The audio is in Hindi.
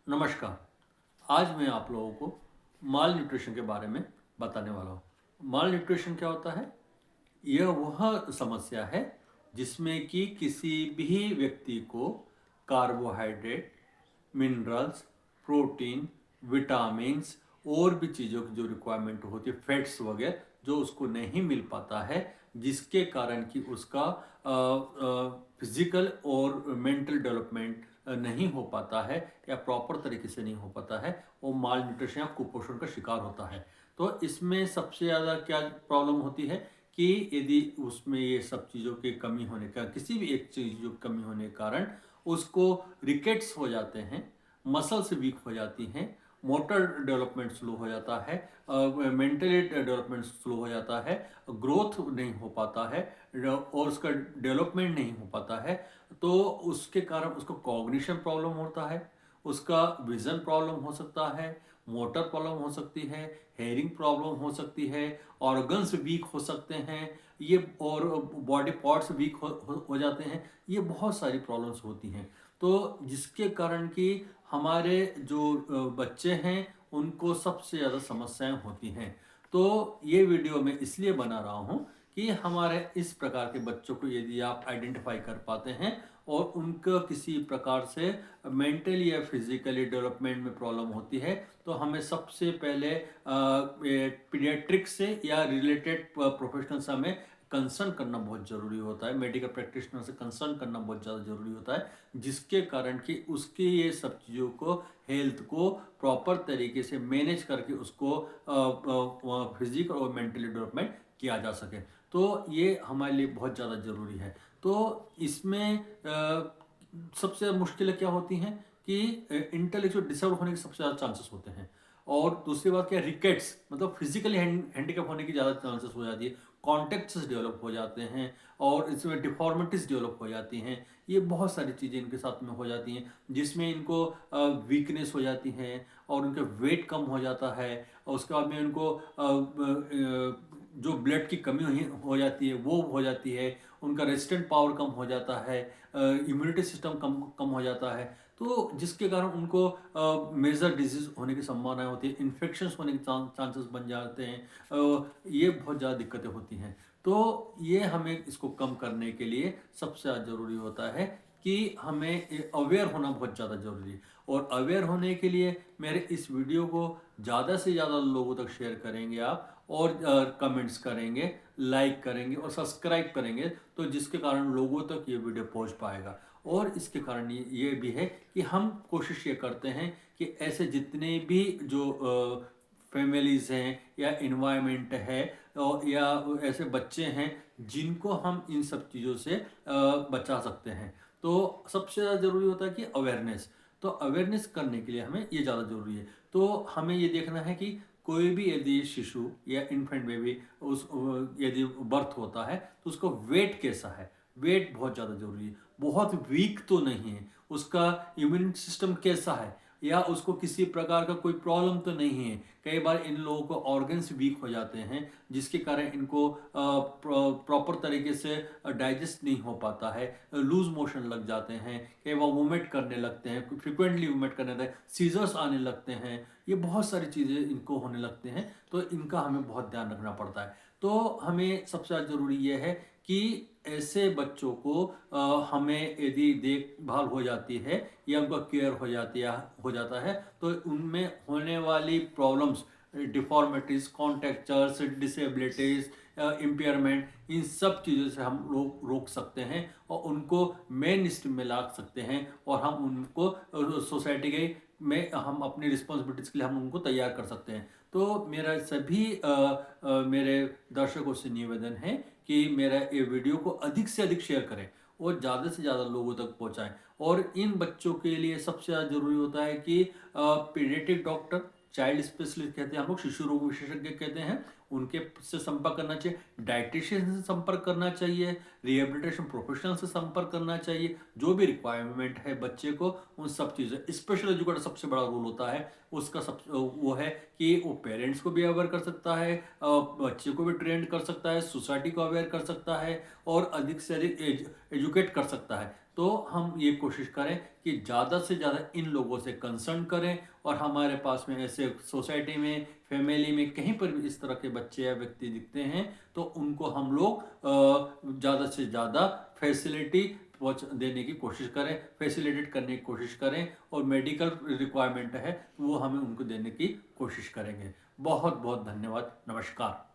नमस्कार। आज मैं आप लोगों को माल न्यूट्रिशन के बारे में बताने वाला हूँ। माल न्यूट्रिशन क्या होता है? यह वह समस्या है जिसमें कि किसी भी व्यक्ति को कार्बोहाइड्रेट, मिनरल्स, प्रोटीन, विटामिन्स और भी चीज़ों की जो रिक्वायरमेंट होती है, फैट्स वगैरह, जो उसको नहीं मिल पाता है, जिसके कारण कि उसका फिजिकल और मेंटल डेवलपमेंट नहीं हो पाता है या प्रॉपर तरीके से नहीं हो पाता है, वो माल न्यूट्रिशन या कुपोषण का शिकार होता है। तो इसमें सबसे ज़्यादा क्या प्रॉब्लम होती है कि यदि उसमें ये सब चीज़ों की कमी होने का, किसी भी एक चीज़ की कमी होने के कारण उसको रिकेट्स हो जाते हैं, मसल्स वीक हो जाती हैं, मोटर डेवलपमेंट स्लो हो जाता है, मेंटली डेवलपमेंट स्लो हो जाता है, ग्रोथ नहीं हो पाता है और उसका डेवलपमेंट नहीं हो पाता है। तो उसके कारण उसको कॉग्निशन प्रॉब्लम होता है, उसका विजन प्रॉब्लम हो सकता है, मोटर प्रॉब्लम हो सकती है, हेयरिंग प्रॉब्लम हो सकती है, ऑर्गन्स वीक हो सकते हैं, ये और बॉडी पार्ट्स वीक हो जाते हैं। ये बहुत सारी प्रॉब्लम्स होती हैं। तो जिसके कारण कि हमारे जो बच्चे हैं उनको सबसे ज़्यादा समस्याएं होती हैं। तो ये वीडियो मैं इसलिए बना रहा हूँ कि हमारे इस प्रकार के बच्चों को यदि आप आइडेंटिफाई कर पाते हैं और उनका किसी प्रकार से मेंटली या फिजिकली डेवलपमेंट में प्रॉब्लम होती है, तो हमें सबसे पहले पीडियाट्रिक्स से या रिलेटेड प्रोफेशनल से हमें कंसर्न करना बहुत ज़रूरी होता है, मेडिकल प्रैक्टिशनर से कंसर्न करना बहुत ज़्यादा ज़रूरी होता है, जिसके कारण कि उसके ये सब चीज़ों को, हेल्थ को प्रॉपर तरीके से मैनेज करके उसको फिजिकल और मेंटली डेवलपमेंट किया जा सके। तो ये हमारे लिए बहुत ज़्यादा ज़रूरी है। तो इसमें सबसे मुश्किलें क्या होती हैं कि इंटेलेक्चुअल डिसऑर्डर होने के सबसे ज़्यादा चांसेस होते हैं। और दूसरी बात क्या, रिकेट्स मतलब फिजिकली हैंडीकैप होने की ज़्यादा चांसेस हो जाती है, कॉन्टेक्ट्स डेवलप हो जाते हैं और इसमें डिफॉर्मिटीज़ डेवलप हो जाती हैं। ये बहुत सारी चीज़ें इनके साथ में हो जाती हैं, जिसमें इनको वीकनेस हो जाती हैं और उनका वेट कम हो जाता है और उसके बाद में उनको जो ब्लड की कमी हो जाती है वो हो जाती है, उनका रेजिस्टेंट पावर कम हो जाता है, इम्यूनिटी सिस्टम कम कम हो जाता है। तो जिसके कारण उनको मेजर डिजीज होने की संभावना होती है, इन्फेक्शंस होने के चांसेस बन जाते हैं। ये बहुत ज़्यादा दिक्कतें होती हैं। तो ये हमें इसको कम करने के लिए सबसे ज़्यादा ज़रूरी होता है कि हमें अवेयर होना बहुत ज़्यादा ज़रूरी है। और अवेयर होने के लिए मेरे इस वीडियो को ज़्यादा से ज़्यादा लोगों तक शेयर करेंगे आप, और कमेंट्स करेंगे, लाइक करेंगे और सब्सक्राइब करेंगे, तो जिसके कारण लोगों तक ये वीडियो पहुंच पाएगा। और इसके कारण ये भी है कि हम कोशिश ये करते हैं कि ऐसे जितने भी जो फैमिलीज़ हैं या इन्वायरमेंट है और या ऐसे बच्चे हैं जिनको हम इन सब चीज़ों से बचा सकते हैं, तो सबसे ज़्यादा ज़रूरी होता है कि अवेयरनेस। तो अवेयरनेस करने के लिए हमें ये ज़्यादा ज़रूरी है। तो हमें ये देखना है कि कोई भी यदि शिशु या इन्फेंट बेबी उस यदि बर्थ होता है तो उसका वेट कैसा है, वेट बहुत ज़्यादा ज़रूरी है। बहुत वीक तो नहीं है, उसका इम्यून सिस्टम कैसा है, या उसको किसी प्रकार का कोई प्रॉब्लम तो नहीं है। कई बार इन लोगों को ऑर्गन्स वीक हो जाते हैं, जिसके कारण इनको प्रॉपर तरीके से डाइजेस्ट नहीं हो पाता है, लूज मोशन लग जाते हैं, कई बार वोमिट करने लगते हैं, फ्रिक्वेंटली वोमिट करने लगते हैं, सीजर्स आने लगते हैं, ये बहुत सारी चीज़ें इनको होने लगते हैं। तो इनका हमें बहुत ध्यान रखना पड़ता है। तो हमें सबसे ज़्यादा ज़रूरी ये है कि ऐसे बच्चों को हमें यदि देखभाल हो जाती है या उनका केयर हो जाता है, तो उनमें होने वाली प्रॉब्लम्स, डिफॉर्मिटीज, कॉन्टेक्चर्स, डिसेबिलिटीज, इम्पेयरमेंट, इन सब चीज़ों से हम लोग रोक सकते हैं और उनको मेन स्ट्रीम में ला सकते हैं। और हम उनको सोसाइटी के में हम अपनी रिस्पॉन्सिबिलिटीज़ के लिए हम उनको तैयार कर सकते हैं। तो मेरा सभी मेरे दर्शकों से निवेदन है कि मेरा ये वीडियो को अधिक से अधिक शेयर करें और ज़्यादा से ज़्यादा लोगों तक पहुँचाएं। और इन बच्चों के लिए सबसे ज़्यादा ज़रूरी होता है कि पीडियाट्रिक डॉक्टर, चाइल्ड स्पेशलिस्ट कहते हैं हम लोग, शिशु रोग विशेषज्ञ कहते हैं, उनके से संपर्क करना चाहिए, डाइटिशियन से संपर्क करना चाहिए, रिहेबिलिटेशन प्रोफेशनल से संपर्क करना चाहिए। जो भी रिक्वायरमेंट है बच्चे को, उन सब चीज़ें, स्पेशल एजुकेटर सबसे बड़ा रोल होता है उसका, सब वो है कि वो पेरेंट्स को भी अवेयर कर सकता है, बच्चे को भी ट्रेंड कर सकता है, सोसाइटी को अवेयर कर सकता है और अधिक से अधिक एजुकेट कर सकता है, तो हम ये कोशिश करें कि ज़्यादा से ज़्यादा इन लोगों से कंसर्न करें, और हमारे पास में ऐसे सोसाइटी में, फैमिली में कहीं पर भी इस तरह के बच्चे या व्यक्ति दिखते हैं तो उनको हम लोग ज़्यादा से ज़्यादा फैसिलिटी पहुँच देने की कोशिश करें, फैसिलिटेट करने की कोशिश करें, और मेडिकल रिक्वायरमेंट है वो हमें उनको देने की कोशिश करेंगे। बहुत बहुत धन्यवाद। नमस्कार।